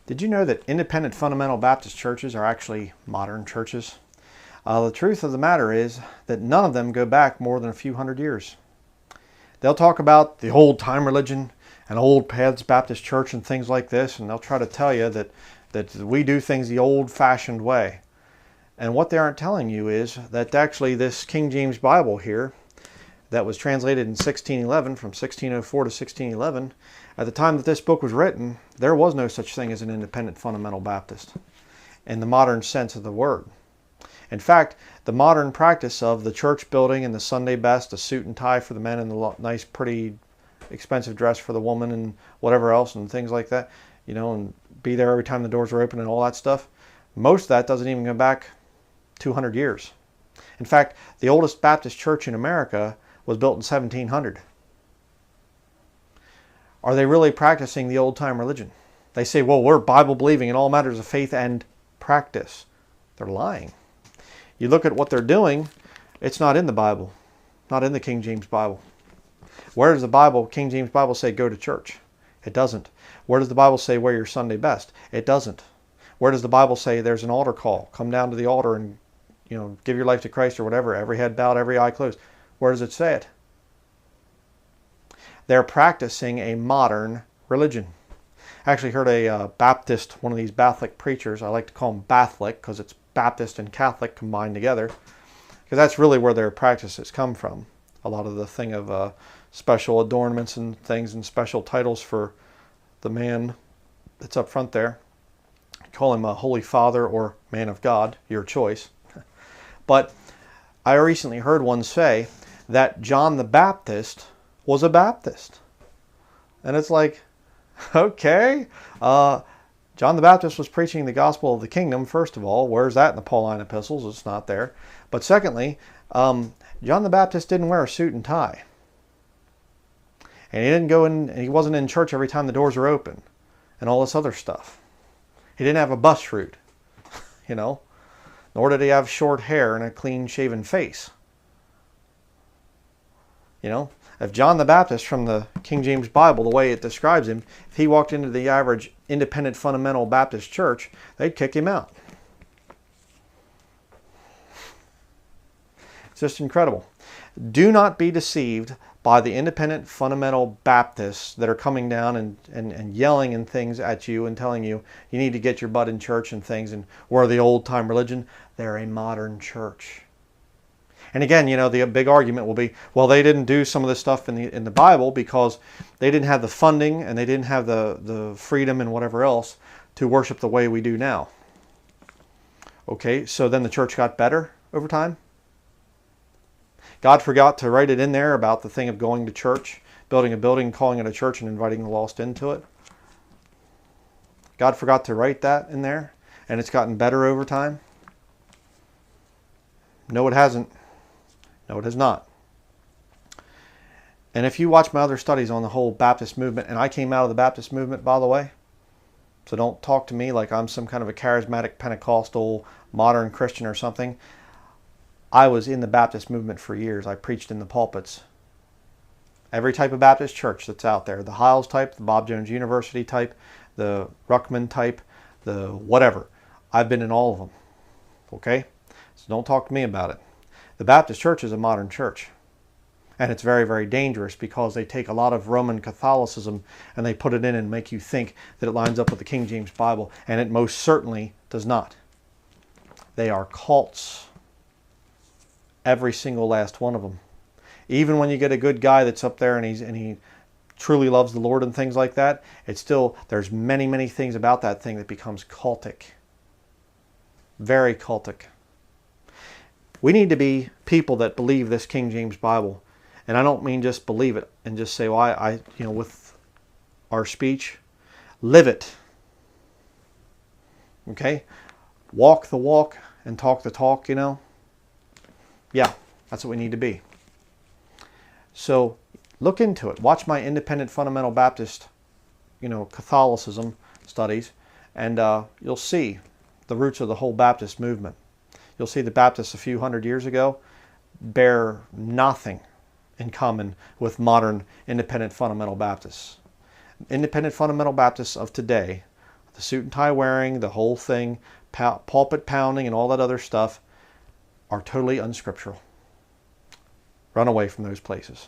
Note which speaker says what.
Speaker 1: Did you know that independent fundamental Baptist churches are actually modern churches? The truth of the matter is that none of them go back more than a few hundred years. They'll talk about the old time religion and old paths Baptist church and things like this, and they'll try to tell you that we do things the old-fashioned way. And what they aren't telling you is that actually this King James Bible here that was translated in 1611, from 1604 to 1611, at the time that this book was written, there was no such thing as an independent fundamental Baptist in the modern sense of the word. In fact, the modern practice of the church building and the Sunday best, the suit and tie for the men and the nice, pretty, expensive dress for the woman and whatever else and things like that, you know, and be there every time the doors are open and all that stuff, most of that doesn't even go back 200 years. In fact, the oldest Baptist church in America was built in 1700. Are they really practicing the old-time religion? They say, well, we're Bible-believing in all matters of faith and practice. They're lying. You look at what they're doing, it's not in the Bible, not in the King James Bible. Where does the Bible, King James Bible, say go to church? It doesn't. Where does the Bible say wear your Sunday best? It doesn't. Where does the Bible say there's an altar call? Come down to the altar and, you know, give your life to Christ or whatever, every head bowed, every eye closed. Where does it say it? They're practicing a modern religion. I actually heard a Baptist, one of these Catholic preachers, I like to call them Catholic because it's Baptist and Catholic combined together, because that's really where their practices come from. A lot of the thing of special adornments and things and special titles for the man that's up front there. Call him a Holy Father or Man of God, your choice. But I recently heard one say that John the Baptist was a Baptist. And it's like, okay, John the Baptist was preaching the gospel of the kingdom, first of all. Where's that in the Pauline epistles? It's not there. But secondly, John the Baptist didn't wear a suit and tie. And he didn't go in, and he wasn't in church every time the doors are open and all this other stuff. He didn't have a bus route, you know, nor did he have short hair and a clean shaven face. You know, if John the Baptist from the King James Bible, the way it describes him, if he walked into the average independent fundamental Baptist church, they'd kick him out. It's just incredible. Do not be deceived by the independent fundamental Baptists that are coming down and yelling and things at you and telling you you need to get your butt in church and things and we're the old time religion. They're a modern church. And again, you know, the big argument will be, well, they didn't do some of this stuff in the Bible because they didn't have the funding and they didn't have the freedom and whatever else to worship the way we do now. Okay, so then the church got better over time? God forgot to write it in there about the thing of going to church, building a building, calling it a church, and inviting the lost into it. God forgot to write that in there, and it's gotten better over time? No, it hasn't. No, it has not. And if you watch my other studies on the whole Baptist movement, and I came out of the Baptist movement, by the way, so don't talk to me like I'm some kind of a charismatic Pentecostal modern Christian or something. I was in the Baptist movement for years. I preached in the pulpits. Every type of Baptist church that's out there. The Hiles type, the Bob Jones University type, the Ruckman type, the whatever. I've been in all of them. Okay? So don't talk to me about it. The Baptist church is a modern church. And it's very, very dangerous because they take a lot of Roman Catholicism and they put it in and make you think that it lines up with the King James Bible. And it most certainly does not. They are cults. Every single last one of them. Even when you get a good guy that's up there and he truly loves the Lord and things like that, it's still, there's many, many things about that thing that becomes cultic. Very cultic. We need to be people that believe this King James Bible. And I don't mean just believe it and just say, well, I you know, with our speech, live it. Okay? Walk the walk and talk the talk, you know. Yeah, that's what we need to be. So look into it. Watch my independent fundamental Baptist, you know, Catholicism studies, and you'll see the roots of the whole Baptist movement. You'll see the Baptists a few hundred years ago bear nothing in common with modern independent fundamental Baptists. Independent fundamental Baptists of today, the suit and tie wearing, the whole thing, pulpit pounding and all that other stuff are totally unscriptural. Run away from those places.